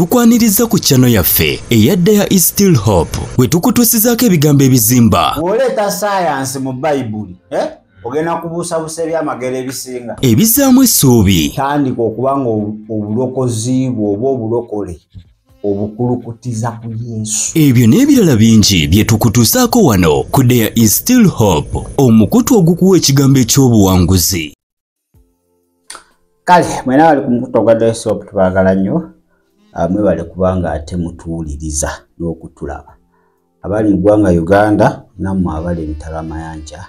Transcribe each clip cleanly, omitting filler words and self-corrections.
tukwaniriza ku channel yaffe eyadda ya Is Still Hope wetukutuusizaako ebigambo ebizimba oleta science mu Bible ogenda kubuusabuusa ebyamagero ebisinga ebizaamu essuubi tandika okubanga obulokozi bw'oba obulokole obukulukutiza ku Yesu. Ebyo n'ebirala bingi bye tukutuusaako wano ku There Is Still Hope, omukutu ogukuwa ekigambo eky'obuwanguzi. Kale mwena bali ku mukutu ogwa There Is Hope tubaagala nnyo, mwebale kubanga ate mutuwuliriza n'okutulaba. Abali mu ggwanga Uganda nammwe abali emitala amayanja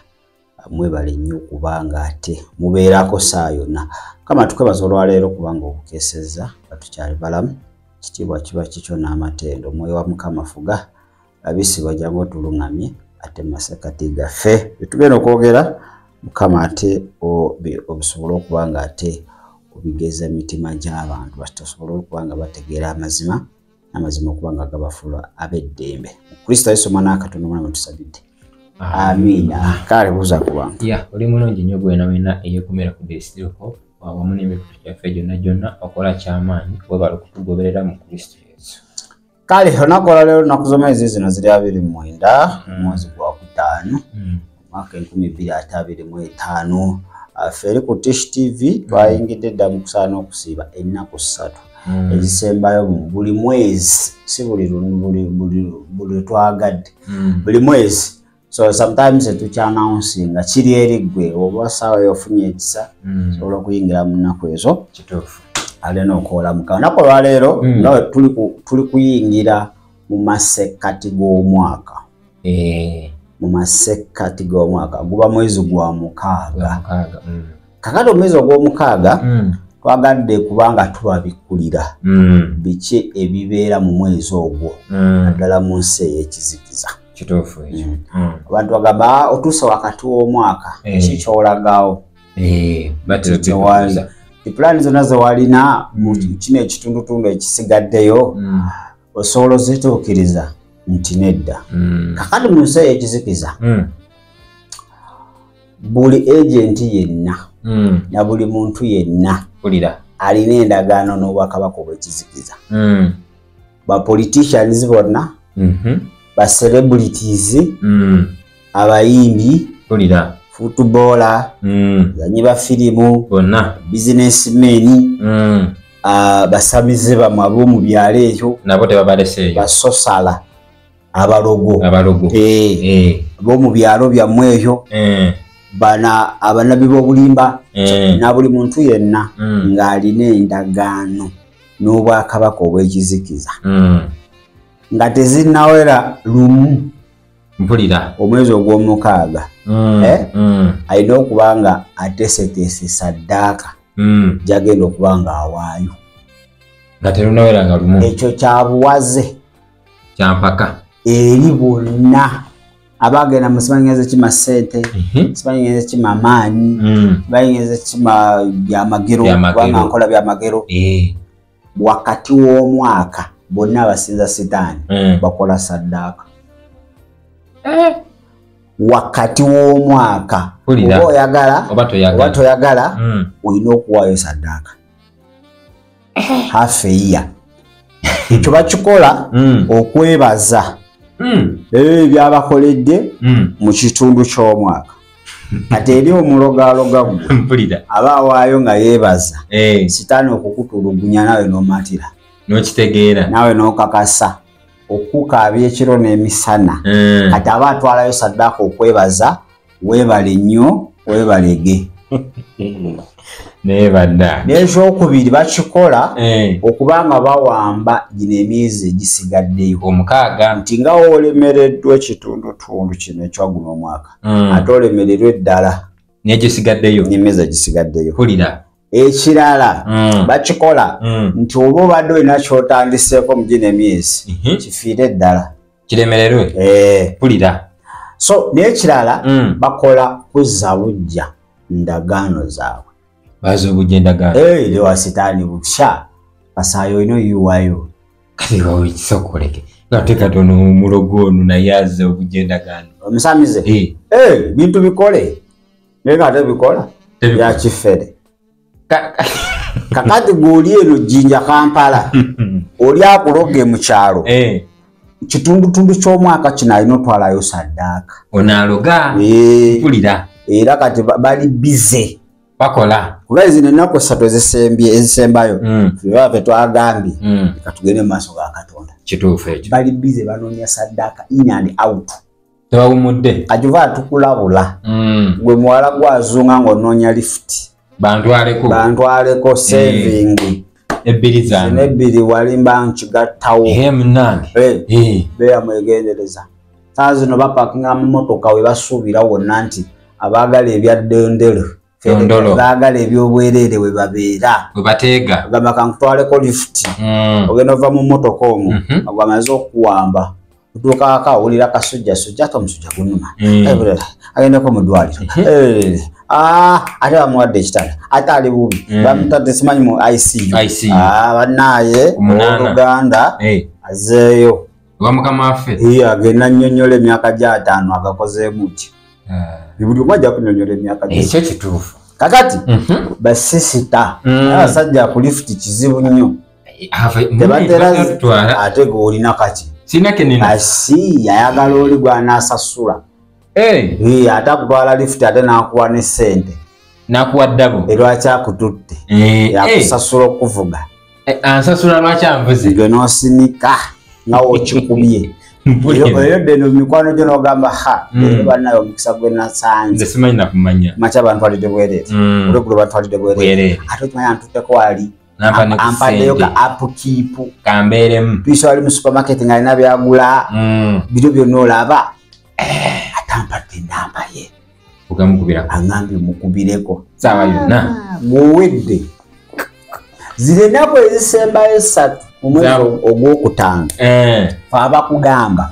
mwebale nnyo kubanga ate mubeerako saa yonna. Kama tukwebaza olwaleero kubanga obukeesezza batukyali balamu. Kitiibwa kiba kikyo n'amatendo omwoyo wa Mukama fuga abisibwa jangu tulungamye ate masekati gaffe bitugenda okwogera Mukama ate obusobola okubanga ate obigeza emitima gy'abantu batasobola okubanga bategeera amazima n'amazima okubanga gabafuula ab'eddembe mu Kristo Yesu Mwana Katonda Omulamu tusabidde. Amiina. Kale buuza ku bantu. Oli mulungi nnyo gwena wena eyeekumira ku There Is Still Hope wamu n'emikutu gyaffe gyonna okola kyamaanyi webala okutugoberera mu Kristo Yesu. Kale olunaku olwaleero lunaku z'omwezi zino ziri 29 omwezi gwa Kutaano mwaka 2025 ffe ku Tish TV twayingidde dda mu kusaana okusiiba ennaku 3 ezisembayo buli mwezi si buli twagadde buli mwezi. So sometimes tukyannouncing kiri eri ggwe oba saawa yofunye ekisa sobola okuyingira mu nnaku ezo kituufu alina okola Mukama. Nnaku olwaleero nga tuli kuyingira mu masekkati g'omwaka. Mu masekkati g'omwaka guba mwezi gwa mukaaga. Kakati omwezi ogw'omukaaga twagadde kubanga tubabikkulira biki ebibeera mu mwezi ogwo naddala mu nsi ey'ekizikiza. Kituufu ekyo. Abantu bagamba otuuse wakati w'omwaka kikyolagawo. Ipulaani zonna ze walina mu kino ekitundutundu ekisigaddeyo osobola ozituukiriza nti nedda. Kakati mu nsi ey'ekizikiza buli agenti yenna na buli muntu yenna alina endagaano n'obwakabaka obw'ekizikiza. Ba politicians bonna ba celebrities abayimbi footballer zanyi ba filimu bonna businessmen basamize bamwe ab'omu byalo ekyo nabo tebabaleseeyo basosala abalogo b'omu byalo byammwe ekyo bana abanabi b'obulimba na buli muntu yenna ng'alina endagaano n'obwakabaka obw'ekizikiza nga tezinnawera lumu mpulira omwezi ogw'omukaaga alina okuba nga ateeseteese saddaaka gy'agenda okuba nga awaayo nga terunawera nga lumu. Ekyo kyabuwaze kyampaka eri bonna abagenda mu simanyiza kima ssente simanyiza kima amaanyi simanyiza kima byamagero kubanga nkola byamagero wakati w'omwaka bonna abasinza sitaani bakola saddaaka wakati w'omwaka oba oyagala oba toyagala olina okuwaayo saddaaka half a year. Ekyo bakikola okwebaza ebyabakoledde mu kitundu ky'omwaka. Ate eri omulogaloga gwe aba awaayo nga yeebaza sitaani okukutulugunya nawe n'omatira n'okitegeera nawe n'okakasa okukaabya ekiro n'emisana kati aba atwalayo saddaaka okwebaza weebale nnyo weebalege. N'ekyokubiri bakikola okubanga bawamba gino emyezi egisigaddeyo omukaaga nti nga wolemereddwa ekitundutundu kino ekya guno omwaka ate olemererwa eddala n'egisigaddeyo n'emyezi egisigaddeyo. pulira ekirala bakikola nti oba obadde olina kyotandiseeko mu gino emyezi kifiire eddala kiremererwe pulira. So n'ekirala bakola kuzza bujja ndagaano zaabwe baza obujja endagaano lewa sitaani busha basaayo ino yiwayo kati wawe kisokoleke ngate katono mulogo ono naye azza obujja endagaano omusamize bintu bikole naye nga tebikola byakifere kakati goli eno Jinja Kampala oli akuloge mu kyalo kitundu ky'omwaka kino alina otwalayo saddaaka onaloga mpulira era kati bali bize bakola kuba zino ennaku 3 ezisembayo ffe twagambye katugende mu maaso ga Katonda kituufu ekyo bali bize banoonya saddaaka in and out tebawumudde kajuva atukulabula gwe muwala gwazunga ng'onoonya lifuti bantwaleko saving ebbiri zange n'ebbiri walimba nkigattawo munange beera mwegendereza saa zino bapakinga mu motoka we basuubira wonna nti abaagala ebya ddondolo baagala ebyobwereere we babeera we bateega gamba kankutwaleko lifuti ogenda ova mu motoka omwo agamaze okuwamba otuukaako awulira kasujjasujja ate omusujja gunuma agendeko mu ddwaliro ate bamuwadde ekitala ate ali bubi bamutadde simanyi mu ICU bannaaye oluganda azeeyo wamukama waffe agenda nnyonnyola emyaka gya 5 agakozeemu ki buli omu ajja kunnyonnyola emyaka ekyo kituufu kakati basisita abasajja ku lifuti kizibu nnyo tebatera ate geolina kati asi ayagala oli gwanaasasula ate akutwala lifuti ate n'akuwa ne ssente n'akuwa ddabo lwaki akututte yakusasula okuvuga ansasula lwaki anvuze gwe n'osinika nga wokikubye eyo ddeno mikwano gyo n'ogamba bannayo omukisa gwe nasanze simanyi nakumanya makya bantwalidde bwereere olweggulo bantwalidde bwereere ate okimanyi antutteko wali ampaddeyo ka apukiipu kambeeremu twiso wali mu supermarket ng'alina byagula biro byonna olaba atampadde enamba ye ogamukubirako aŋambye mukubireko saawa yonna gwowedde ziri ennaku ezisembayo 3 mu mwezi ogwokutaano fe abakugamba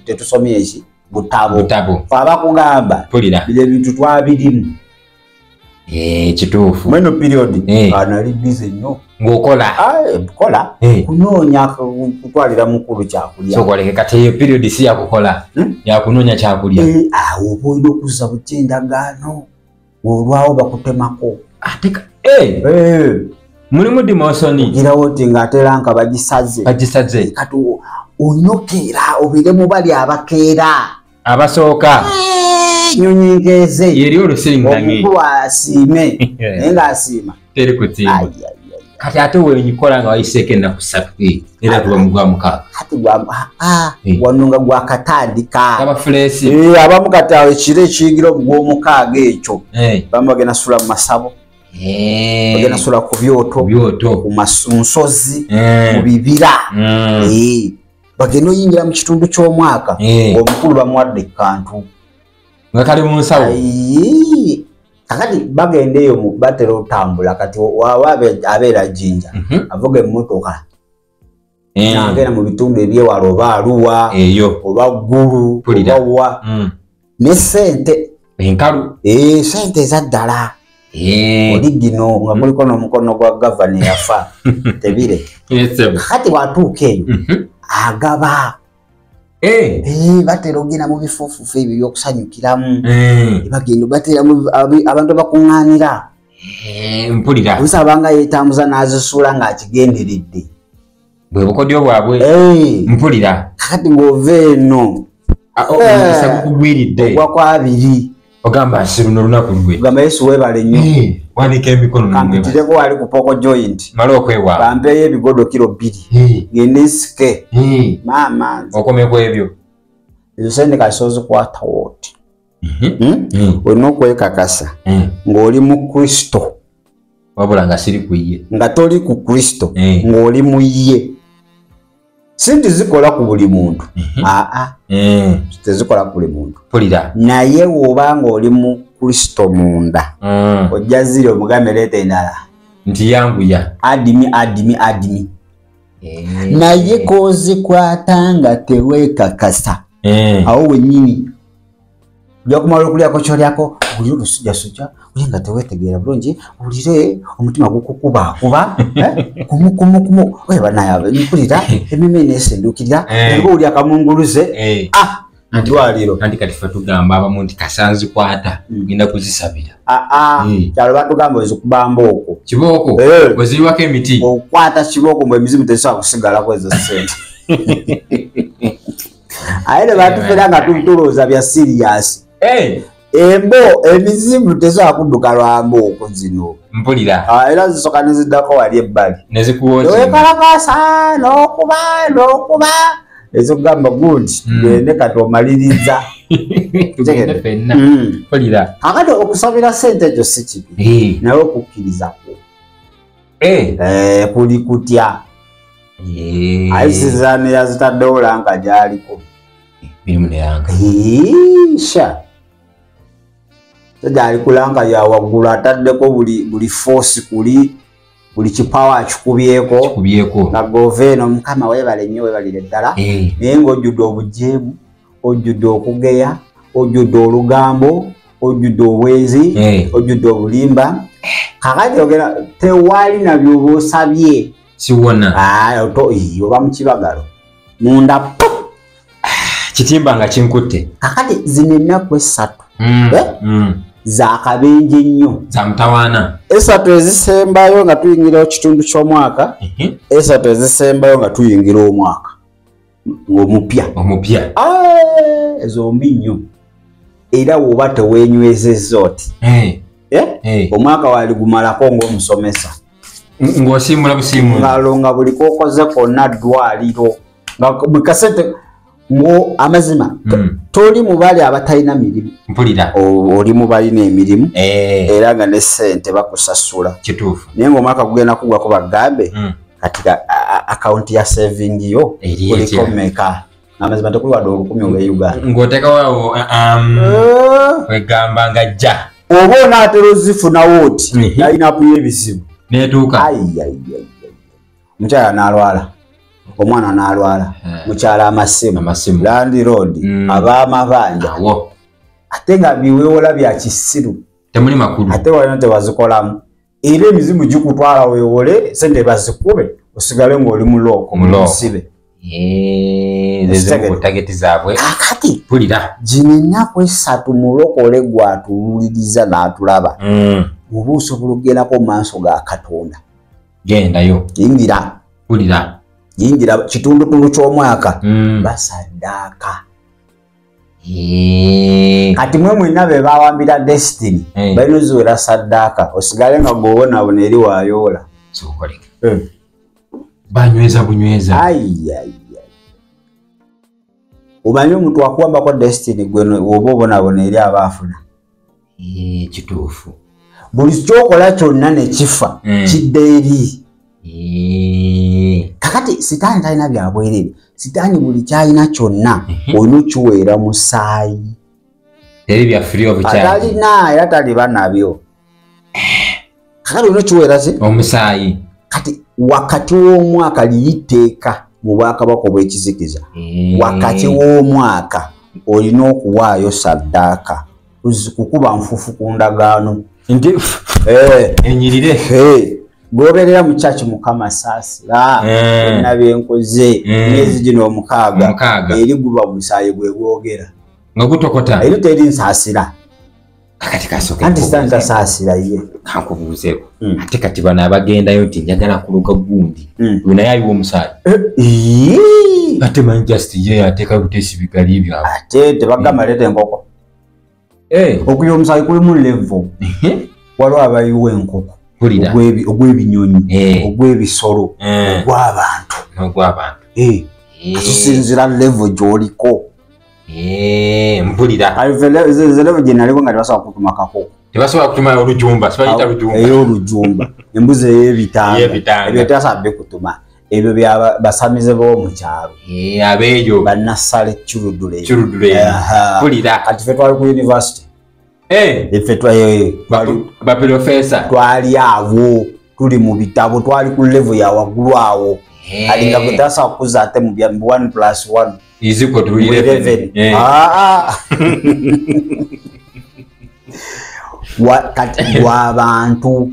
tetusomye eki butabo fe abakugamba bile bintu twabirimu kituufu mweno period anali bize nnyo ng'okola bukola kunoonya kutwalira mukulu kyakulya sokoleke kati eyo period si yakukola yakunoonya kyakulya awo oba olina okuzza bukyendagaano olwawo bakutemako ateka mulimu dimosoni girawo ti ng'atera nka bagisaze kati onyokeera obeere mu bali abakeera abasooka nyonyi nkeeze yeri olusiringange omukulu asiime naye ng'asiima teri kutimba kati ate wenyikola nga wayiseeko ennaku 3 era tuba mugwa 6 kati wano nga gwakatandika abafulesi abamu kati awo ekiro ekiyingira omugw'omukaaga ekyo bamu bagenda sula mu masabo bagenda sula ku byoto ku nsozi mu bibira bagenda oyingira mu kitundu ky'omwaka omukulu bamuwadde kantu nga kali mu nsawo kakati bagenda eyo batera otambula kati wawa abeera Jinja avuga emmotoka agenda mu bitundu ebyewala oba Arua oba Gulu oba wa ne ssente enkalu ssente ezaddala oli gino nga kuliko n'omukono gwa gavana yafa tebire kakati bwatuuka eyo agaba batera ogenda mu bifuufufu ebyo ebyokusanyukiramu bagenda batera abantu bakuŋŋaanira mpulira busabanga yeetambuza n'azisuula ng'akigenderedde bwe bukodyo bwabwe mpulira kakati ng'ova eno omukisa gukugwiridde ogwa kwabiri ogamba nsi luno olunaku lwe ogamba Yesu weebale nnyo wanika emikono kampitireko wali ku poko joint mala okwewa bampeeyo ebigodo kilo 2 ngende nsike maama okomeku ebyo ezo sente kasozikwata wooti olina okwekakasa ng'oli mu Kristo wabula nga siri ku ye nga toli ku Kristo ng'oli mu ye sinti zikola ku buli muntu tezikola ku buli muntu naye woba ng'oli mu Kristo munda ojja ziri omugambe leeta endala nti yanguya adimi naye kozikwata nga teweekakasa awo wennyini ojja kumala okulyako kyolyako olire olusujjasujja olye nga teweetegeera bulungi olire omutima gukukubaakuba kumu oye banaye mpulira emima eneesendukirira nga oli akamunguluze Dwaliro. Anti kati ffe tugamba abamu nti kasanzi kwata ngenda kuzisabira. Kyalo batugamba ezikubamba okwo. Kibooko weziwako emiti. Okwata kibooko mwe emizimu tesobola kusigalako ezo ssente. Aye ne batufera nga tulowooza bya serious. Embo emizimu tesobola kudduka lwa mbooko zino. Mpulira. Era zisooka ne ziddako wali ebbali. Ne zikuwoza. Weekalakaasa n'okuba. Ezogamba good gende kati omaliriza. Tugende ffenna. Mpulira. Kakati okusabira ssente ekyo si kibi. Nawe okukkirizako. Kuli kutya. Ayisizane yazitaddewo lanka gy'aliko. Birimu ne lanka. Sha. Gy'ali ku lanka ya waggulu ataddeko buli force buli kipawa akikubyeko nga goveeno mukama weebale nnyo weebalire ddala naye ng'ojjudde obujeemu ojjudde okugeya ojjudde olugambo ojjudde obwezi ojjudde obulimba kakati ogera tewali nabyo boosabye siwona oba mu kibagalo munda kitimba nga kinkutte kakati zino ennaku 3 za kabenje nnyo za mutawaana 3 ezisembayo nga tuyingira kitundu ky'omwaka 3 ezisembayo nga tuyingira omwaka omupya ezo mbi nnyo era woba teweenywezezza oti omwaka wali gumalako ng'omusomesa ng'osiimula busiimuula ng'alonga buli kokoze konna ddwaliro nga buli kasente ngo amazima toli mu bali abatalina mirimu mpulira oli mu balina emirimu era nga ne ssente bakusasula kituufu naye ng'omwaka gugenda kugwako bagambe kati akawunti ya saving yo kuliko meka amazima tekuli wadde 10 olw'Uganda ng'oteekawo wegamba nga jja oba onaatera ozifunawo oti layinapu y'ebizibu neetuuka mukyala n'alwala omwana n'alwala mukyala amasimu Land Road ab'amabanja ate nga biweewola bya kisiru temuli makulu ate walina tebazikolamu era emizimu gikutwala weewole sente bazikube osigale ng'oli mulooko musibe tageti zaabwe kakati pulira gino ennaku 3 mulokole gwatululiriza n'atulaba oba osobola okugendako mu maaso ga Katonda gendayo yingira kitundutundu ky'omwaka basaddaaka kati mwe mwenna be bawambira Destiny balina oziwera saddaaka osigale nga gowonabona eri wayoola banyweza bunyweza omanyi omuntu akuwambako Destiny gwe oba obonabona eri abaafuna kituufu buli kyokola kyonna ne kifa kidda eri kakati sitaani talina byabwerere sitaani buli kyalina kyonna olina okiweera musaayi talina era taliba nabyo kakati olina okiweera omusaayi kati wakati w'omwaka liyiteeka mu bwakabaka obw'ekizikiza wakati w'omwaka olina okuwaayo saddaaka kukuba nfufu ku ndagaano enyirire goberera mu church mukama saasira na byenkoze myezi gino 6 eri guba musaayi gwe gwogera nga gutokota eri teri nsaasira kakati kasoke anti santa saasira ye kankubuuzeeko ate kati bano abagendayo nti njagala kuluka gundi lunaye aliwo omusaayi ate manyi just ye ateeka butesibikali ebyabwe ate tebagamba leeta enkoko okuya omusaayi kuli mu level waliwo abayiwa enkoko ogw'ebinyonyi ogw'ebisolo ogw'abantu katusinzira level gy'oliko mpulira level gye naliko nga tebasobola kutuma kakoko tebasobola kutuma olujumba sibayita lujumba ey'olujumba embuzi ey'ebitanga ebyo tebasobola bikutuma ebyo basamize b'omu kyalo abeeyo bannasale Churudule mpulira kati ffe twali ku university effe baprofesa twali awo tuli mu bitabo twali ku level ya waggulu awo alinga bwe tasobola kukuza ate mu 1+1 is equal to 11 kati gwabantu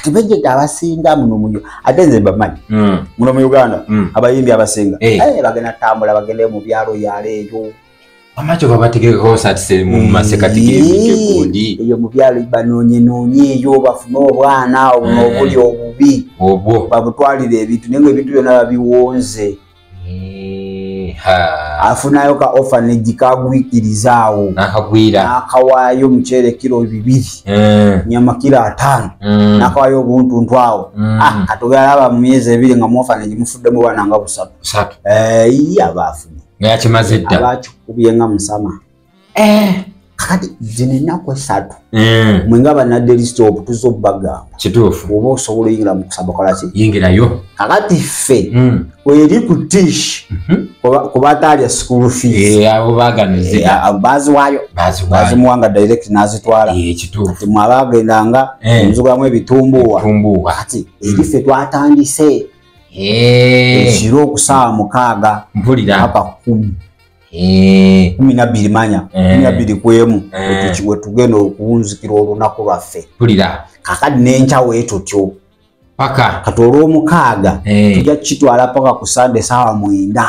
kati beje abasinga muno atenze bamanyi muno mu Uganda abayimbi abasinga bagenda tambula bagende mu byalo yaleeyo amacho babategeka ko satise mu masekati g'ekundi eyo mu byalo banonye eyo bafuna obwana obuli obubi obwo babutwalira ebintu nengo ebintu byonna biwonze afunayo ka orphanage kagwikirizaawo nakawaayo muceere kilo 2 nyama kilo 5 nakawaayo obuntuntu awo katugala mu myezi 2 nga mu orphanage mufuddemu bana nga 3 abafuna ngakimaze dda abakikubye nga musama kati zino ennaku 3 mwenga banadde stop tuzobagamba kituufu oba osobola oyingira mu kusaba kolaki yingirayo kakati ffe weri ku tish kuba atalya school fees abo baganizira baziwaayo bazimuwanga direct nazitwala kituufu mwabagendanga omuzugulamu ebitumbuwa kati eri ffe twatandise ekiro okusaawa 6 mpulira paka 12 manya 12 kwemu tugenda okuwunzikira olunaku lwaffe mpulira kakati n'enkya weetutyo paka kati olw'omukaaga tujja kukitwala paka ku Sunday saawa 9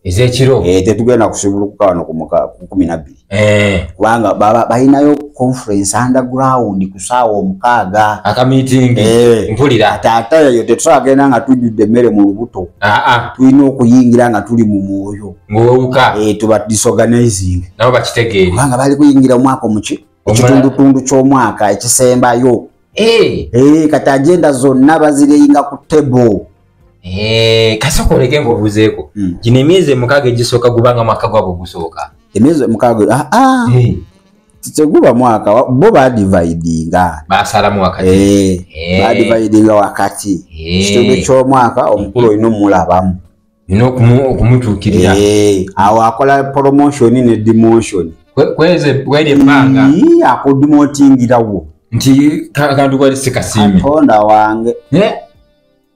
ez'ekiro tetugenda kusibulukuka wano ku 12 kubanga balinayo conference underground ku saawa 6 aka meeting mpulira ate eyo tetwagenda nga tujjudde emmere mu lubuto tulina okuyingira nga tuli mu mwoyo ng'owuka tuba disorganizing nabo bakitegeere kubanga bali kuyingira omwaka omuki ekitundutundu ky'omwaka ekisembayo kati agenda zonna bazireyinga ku table kasoko oleke ng'obuzeeko gino emyezi 6 egisooka gubanga mwaka gwabwe gusooka emyezi 6 teguba mwaka bo badividinga basalamu wakati badividinga wakati kitundu ky'omwaka omukulu olina omulabamu olina okumutuukirira awo akola promotion ne demotion kweri ebbanga akudemotingirawo nti kantu kwali sikasiimi katonda wange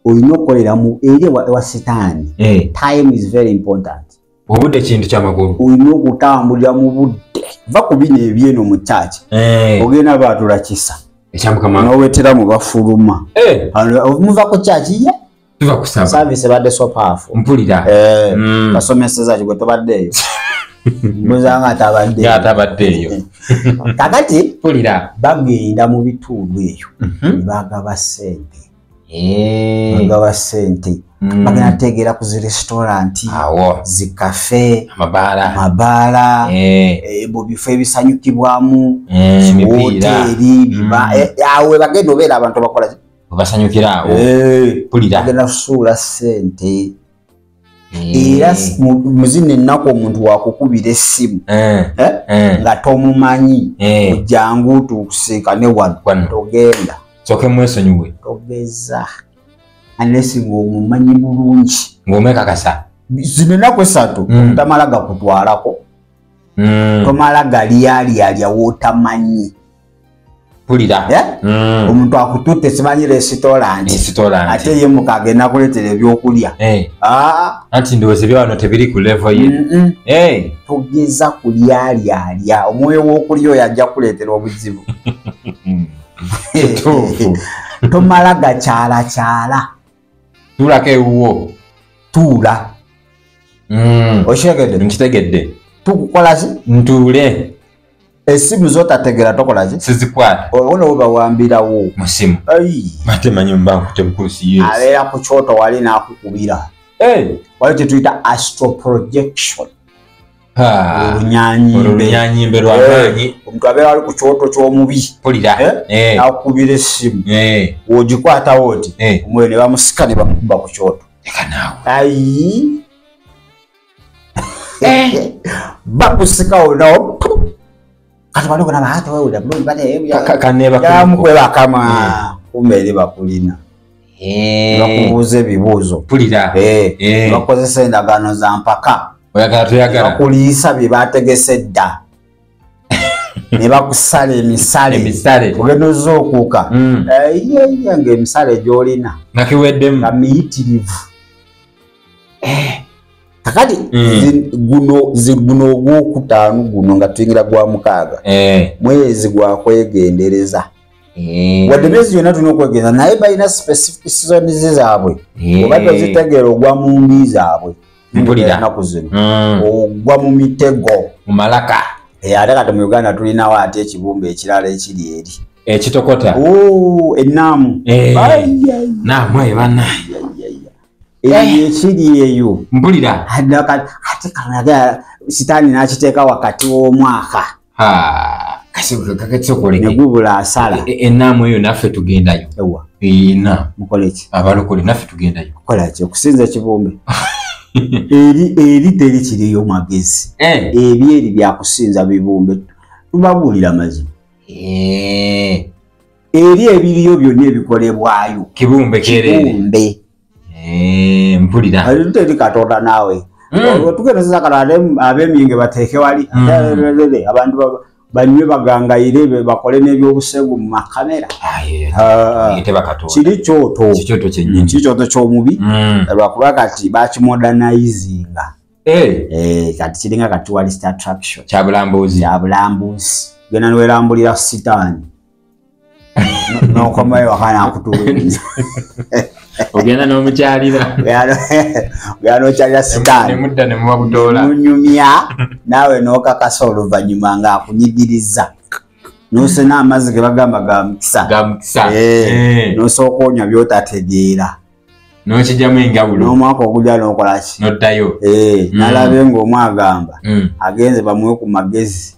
olina okukolera mu eri wa sitaani time is very important obudde kintu kyamakulu olina okutambulira mu budde va ku bino ebyeno mu kyaki ogenda baatula kisa nowetera mu bafuluma muva ku kyaki tuva kusaba service badde so powerful mpulira basomeseza kigwe tobaddeeyo mbuzanga atabaddeeyo kakati mpulira bagenda mu bitundu eyo nebagaba ssente bagaba ssente bagenda tegeera ku zi restaurant zi cafe amabaala mu bifo ebisanyukibwamu hoteri awe bagenda obeera abantu bakola basanyukira awo mpulira bagenda kusuula ssente era muzino ennaku omuntu wakukubira essimu nga tomumanyi jangu tukusinkane wano togenda soke mwesonyiwe togeza unless ng'omumanyi bulungi ng'omwekakasa zino ennaku 3 tamala gakutwalako tomala galyalya wootamanyi mpulira omuntu akututte simanyi restaurant ate ye mukagenda kuleetera ebyokulya anti ndowooza ebyawano tebiri ku level ye togeza kulyalya omwoyo w'okulya oyo ajja kuleetera obuzibu tomala gakyalakyala tuulako ewuwo tuula okitegedde nkitegedde tukukola ki ntuule esimu zotategera tokola ki sizikwata ono webawambirawo musimu ate manyi mbankutte mukusi yes abeera ku kyoto wali n'akukubira wali kyetuyita astro projection olunyanyimbe lwamaanyi omuntu abeera wali ku kyoto ky'omubi mpulira n'akukubira essimu wogikwatawo oti omwoyo ne bamusika ne bamukuba ku kyoto ayi bakusikawo nawo kati bali kuna bahati wewe bulungi yamukweba kama kumbe eri bakulina bakubuuza ebibuuzo mpulira bakozesa endagaano za mpaka oyagala toyagala bakuliisa bye bategese dda ne bakusala emisale ogenda ozza okuuka ng'emisale gy'olina nga kiweddemu nga miyitirivu kakati guno ogwokutaano guno nga tuyingira gwa 6 mwezi gwa kwegendereza wadde myezi yonna tulina okwegeza naye balina specific season zaabwe obadde ozitegeera ogwa mu mbi zaabwe ennaku zino ogwa mu mitego mu malaka ate kati mu Uganda tulinawo ate ekibumba ekirala ekiri eri ekitokota ennaamu naamu eyo banna ekiri eyo mpulira ate kanaga sitaani n'akiteeka wakati w'omwaka negubula asala ennaamu eyo naffe tugendayo mukoleki abalokole naffe tugendayo kukolaki okusinza ekibumbe eri teri kiriyo magezi ebyeri byakusinza bibumbe tubabuulira mazima eri ebiriyo byonna ebikolebwayo kibumbe mpulira teri katonda naawe tugendeseza kala ab'emyenge bateeke wali abantu banywe bagangayire bakole n'ebyobusegu mu makamera kiri kyoto ky'omubi lwakuba kati bakimodernaizinga kati kiringa kati tourist attraction kyabulambuzi genda niwerambulira sitaani nokomayo wakanakutuliza ogenda n'omukyalira ogenda n'okyalira sitaani nemudda nemubabutola munyumya naawe n'okakasa oluvannyuma ng'akunyigiriza n'osena amazzi ge bagamba ga mukisa n'osooka onywa by'otategeera n'okijjamu engawulo n'omwaka ogujja n'okolaki n'oddayo n'alabe ng'omu agamba agenze bamuwe ku magezi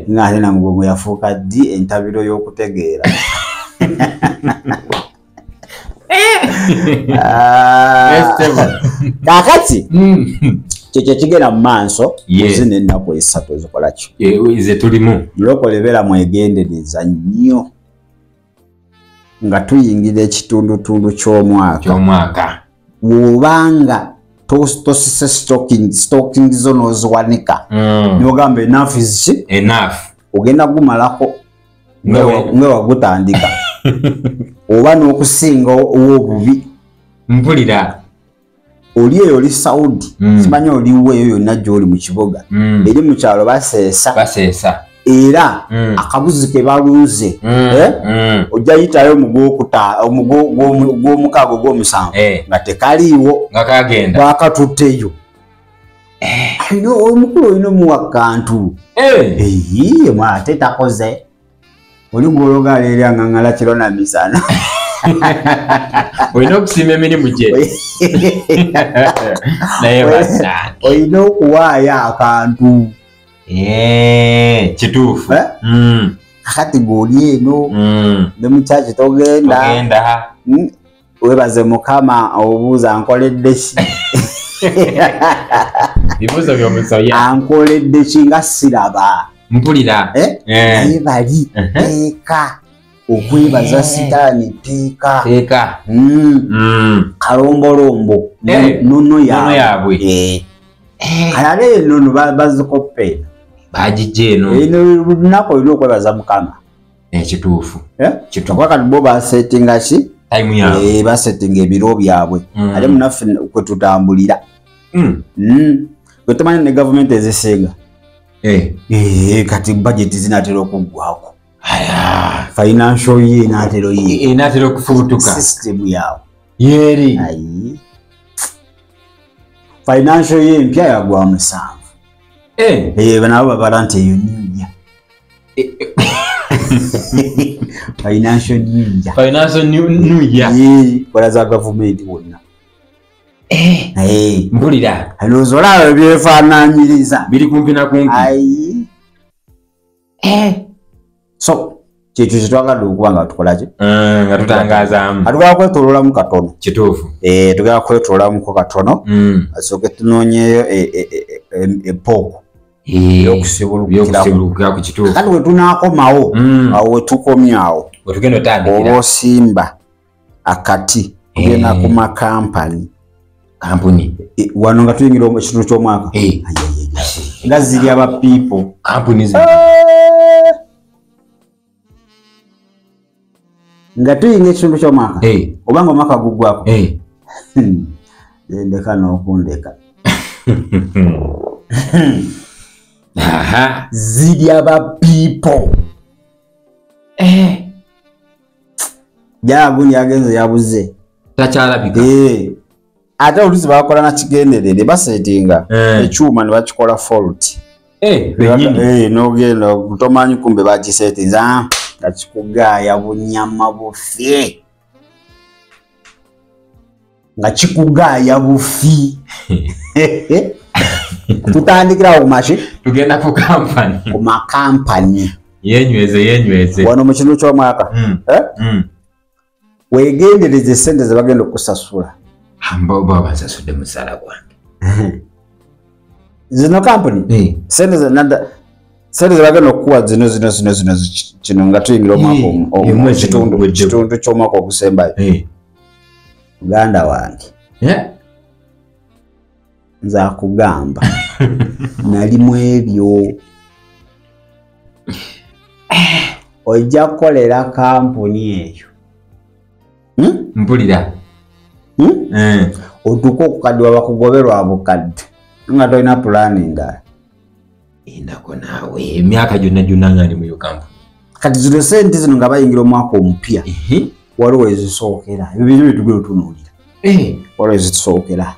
ng'ate namugongo yafuuka ddi entabiro y'okutegeera kakati kyekyo kigenda mu maaso zino ennaku esatu ezikolakyo ze tulimu mulokolebera mwegendereza nnyo nga tuyingira ekitundutundu ky'omwaka wobanga tosise stocking zo n'oziwanika nogamba enough is ki ogenda gumalako nga wagutandika oba n'okusinga ow'obubi mpulira oli eyo oli Saudi simanyi oliwo eyo yonna gy'oli mu kibuga eri mu kyalo baseesa era akabuzi ke balunze ojja yitayo gw'omukaaga gw'omusanvu nga tekaliiwo bakatutteyo omukulu olina omuwa kantu ate takoze oli gw'ologala eri aŋŋaŋŋala kiro na misana olina okusiima emirimu gye naye olina okuwaayo akantu kituufu akati ng'oli eno ne mukyaki togenda webaze mukama obuuza ankoledde ki bibuuzo by'omusoya ankoledde ki nga siraba mpulira naye bali teeka okwebaza sitaani teeka kalombolombo nono yaabwe kale nono bazikoppe bagijja eno lunaku olina okwebaza mukama ekituufu kyokka kati bo basetinga ki basetinga ebiro byabwe ate munaffe kwe tutambulira wetumanyi ne gavumenti ezisinga kati budget zinatera okuggwako financial ye enatera okufubutuka system yawe yeri financial ye mpya yagwa 7 banabo babala nti eyo ninja financial ninja kola za gavumenti wonna mpulira alozolawe byefaananyiriza biri kumpi na kumpi so kyekyo kyetwagadde okuba nga tukolaki nga tutangazaamu atugala kwetololamu katono kituufu tugala kwetololamuko katono asooke tunoonyeyo epooko yokusibulukira ku kituufu kati wetunaakomawo awo wetukomyawo wetugenda otandikira oba osimba akati kugenda ku makampani wano nga tuyingira ekitundu ky'omwaka nga ziri aba people kampuni nga tuyinga ekitundu ky'omwaka obanga omwaka guggwako ndeka n'okundeka ziri aba people Jala gundi yagenze yabuze. Takyalabika. Ate olusi bakola na kigenderere basetinga ekyuma ne bakikola fault. Nogenda kutomanyi kumbe bakisetinza ngakikugaya bunyama bufi. Ngakikugaya bufi. Tutandikira kumashi tugenda ku company. Kuma company. Yenyweze. Wano mu kintu ky'omwaka. Wegendereze sente ze bagenda okusasula. Mbo basasudde musala gwange. Zino company sente ze nanda sente ze bagenda okuwa zino kino nga tuyingira omwaka kitundu ky'omwaka ogusembayo. Uganda wange. Nza kugamba nali mu ebyo ojja kukolera kampuni eyo mpulira otuuka okukaddiwa bakugoberwa bukadde nga tolina pulaani ndala endako naawe emyaka gyonna nga ndi mu yo kampuni kati zino sente zino nga bayingira omwaka omupya waliwo ezisookera ebyo bino bitugere otunuulira waliwo ezisookera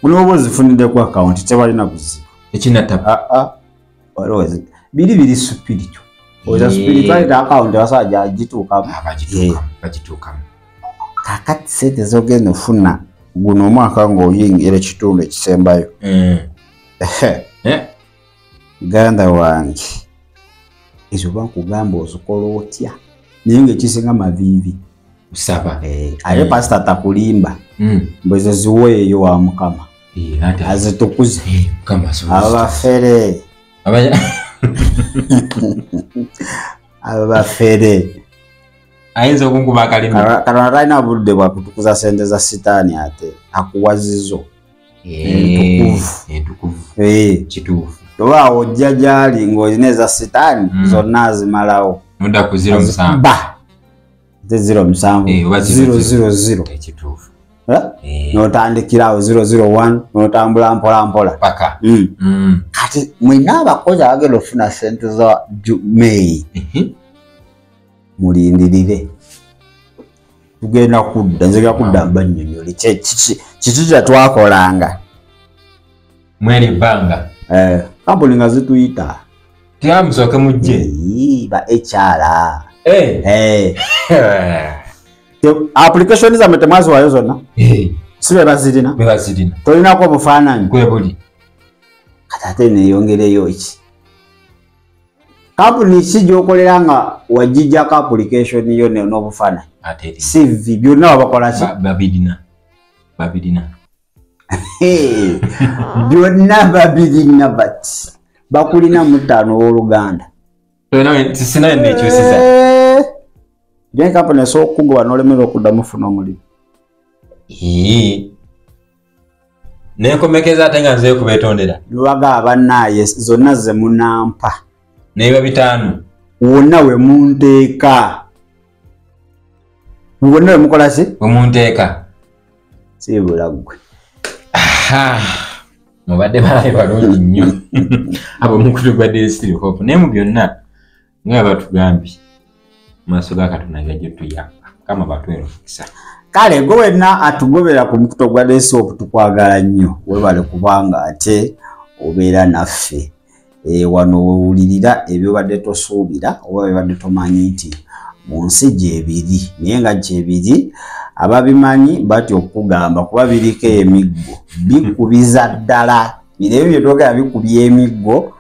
Unobo zifunide ku account tebalina kuzibu. Ekinatapa. Waliwo biri spiritual. Oza spiritual account basajja agituuka. Bagituuka. Kakati sente zogenda ofuna guno omwaka ng'oyingira ekitundu ekisembayo. Ganda wange. Ezo bakugamba ozikola otya. Naye ng'ekisinga mavivi. Usaba. Ate pastor atakulimba. Mbwezo ziweeyo wa Mukama. Azitukuze. Abafere. Abafere. Ayinza okunkuba akalima. Kana raina budde bwa kutukuza sente za sitaani ate akuwazizo. Entukuvu. Kituufu. Toba ojja gyali ng'ozineza sitaani zonna zimalawo. Muda ku 07. Ba. 07. 000. Ekituufu. Notandikirawo 001 notambula mpola paka kati mwina abakozi abagenda ofuna sente za May mulindirire tugenda kudda nzega kudda bannyonnyole kiki kyetwakolanga mwene banga kampuni nga zituyita tiamusooke mujje ba HR application za metamazi wayo zonna sibe bazirina tolinako obufaananyi kwebuli kati ate neeyongereyo ki kampuni ki gy'okolera nga wagijjako application yo n'obufaananyi CV byonna wabakola ki babirina byonna babirina bati bakulina mu 5 w'Oluganda sinaye nekyusiza Jai kampuni so kugoba nolemerwa okuddamu funa omulimu. Nenkomekeza ate nga nze kubetondera. Lwaga abannaye zonna ze munampa. Neba 5. Wonna we munteeka. Wonna we mukola ki? We munteeka. Sibula gwe. Mubadde balabe balungi nnyo. Abo mukutugwadde Still Hope. Naye mu byonna nga batugambye. Maaso ga Katonda gajje tuyamba kama batwero kisa kale gwe wenna atugobera ku mukuto gwa Still Hope tukwagala nnyo webale kubanga ate obeera naffe wano wewulirira ebyo badde tosuubira oba bibadde tomanyi nti mu nsi gyebiri naye nga gyebiri ababimanyi batyo okugamba kuba biriko emiggo bikubiza ddala bire byo twogera bikubye emiggo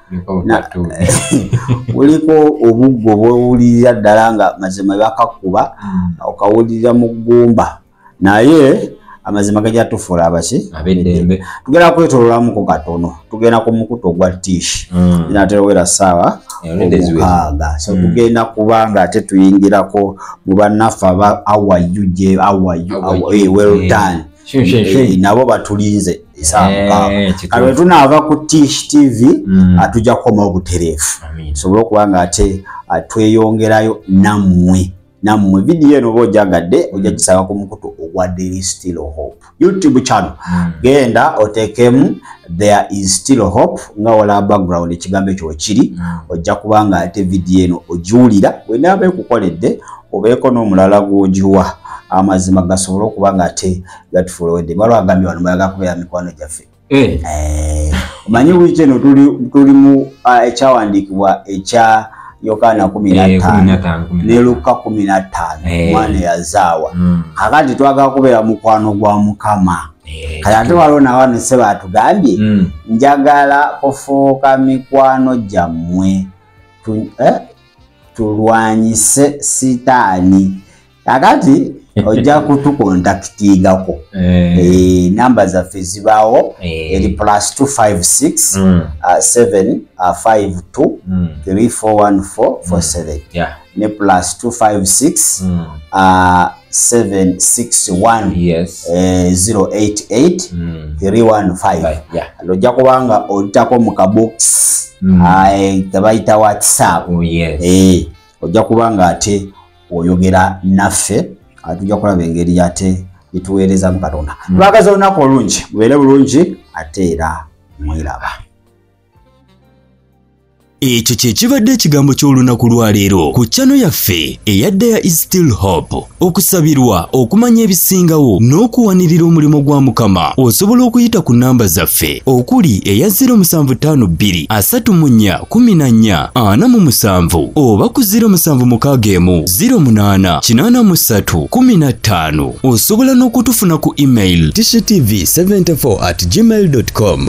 uliko obuggo bwewulirira ddala nga mazima bakakuba okawulirira mu ggumba naye amazima gajja tufuula abaki ab'eddembe tugenda kwetololamu ku katono tugenda ku mukuto ogwa tiishi inaterewera ssaawa omukaaga so tugenda kubanga ate tuyingirako mu bannaffe aba awayu well done nabo batulinze kale tunaava ku Tish TV atujja kukoma obutereefu sobola okuba nga ate tweyongerayo nammwe vidiyo eno oba ojagadde ojja gisaba ku mukutu ogwa Daily Still Hope YouTube channel genda oteekemu There is Still Hope nga wala background ekigambo ekyo kiri ojja kuba nga ate vidiyo eno ogiwulira bwe naaba ekukoledde obeeko n'omulala gw'ogiwa amazima gasobola okuba nga ate gatufuulowedde balo agambye wano bayaga kubeera mikwano gyaffe omanyi wiiki eno tuli mu ekyawandiikibwa ekya Yokaana 15 ne Luka 15 omwana yazaawa kakati twagala kubeera mukwano gwa Mukama kati ate waliwo nawano se batugambye njagala kufuuka mikwano gyammwe tulwanyise sitaani kakati ojja kutukontaktingako namba zaffe zibaawo eri +256 752 341447 ne +256 761 088 315 ojja kubanga olitako mu kabox tebayita WhatsApp ojja kubanga ate oyogera naffe atujja kulaba engeri ate gyetuweereza mu Katonda twagaza olunaku olungi mubeere bulungi ate era mwiraba. Ekyo kye kibadde ekigambo ky'olunaku lwaleero ku channel yaffe eya There is Still Hope. Okusabirwa okumanya ebisingawo n'okuwanirira omulimu gwa Mukama osobola okuyita ku namba zaffe okuli eya 0752 34 14 47 oba ku 0761 08 83 15. Osobola n'okutufuna ku email tctv74@gmail.com.